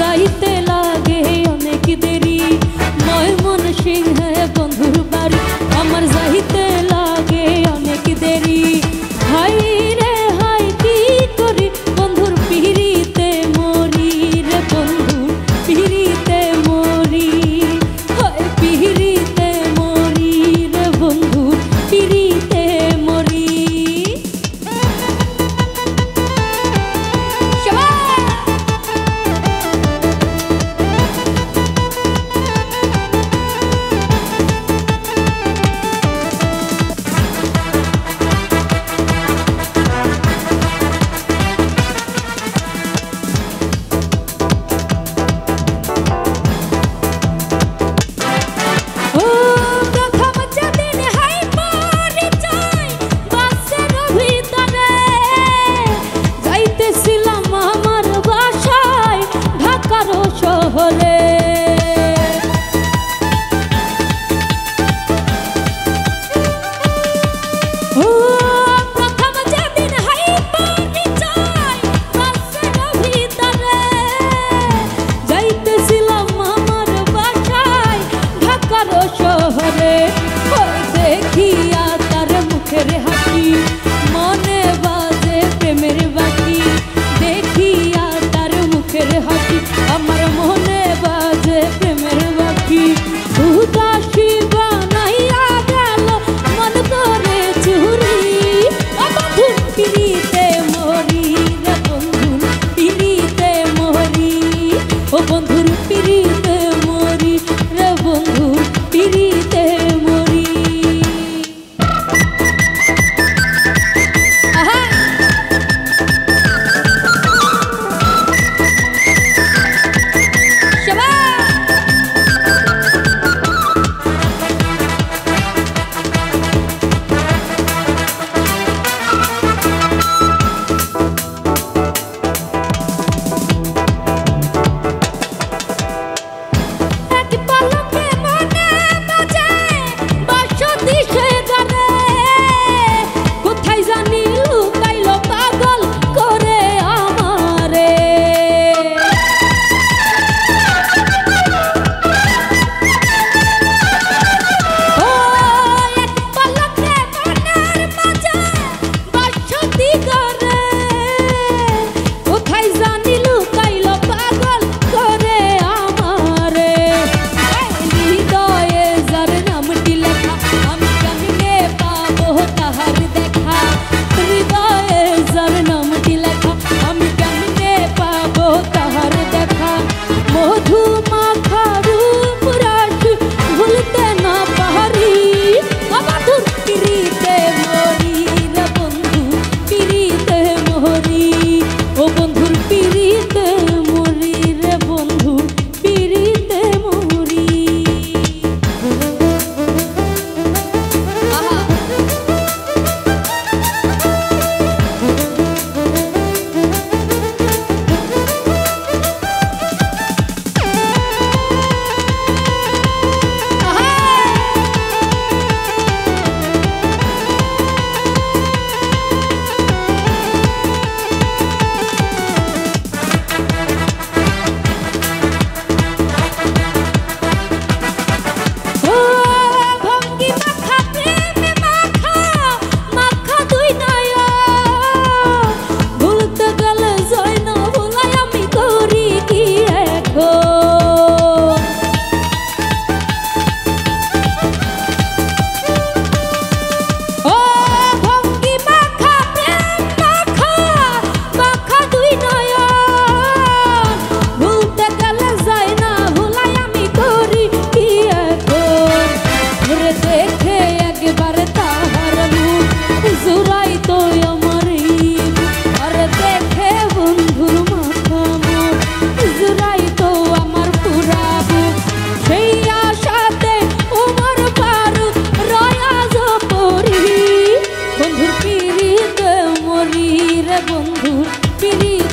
যাইতে লাগে অনেক দেরি, ময়মন সিংহে বন্ধুর বাড়ি আমার যাইতে লাগে অনেক দেরি। হাই রে হাই কি করি বন্ধুর পিড়িতে মরি রে, বন্ধুর পিড়িতে মরি, হাই পিড়িতে মরি রে, বন্ধুর পিড়িতে মরি। দেখিয়া তার মুখের হাসি মনে বাজে প্রেমের বাকি, দেখিয়া তার মুখের হাসি আমার মনে বাজে প্রেমের বাকি। উদাসী বানাইয়া গেল মন করে চুরি, বন্ধুর পিড়িতে মরি রে, বন্ধুর পিড়িতে মরি, ও বন্ধুর পিড়িতে মরি রে, বন্ধুর পিড়িতে মরি। বন্ধুর পিড়িতে মরি রে, বন্ধুর পিড়িতে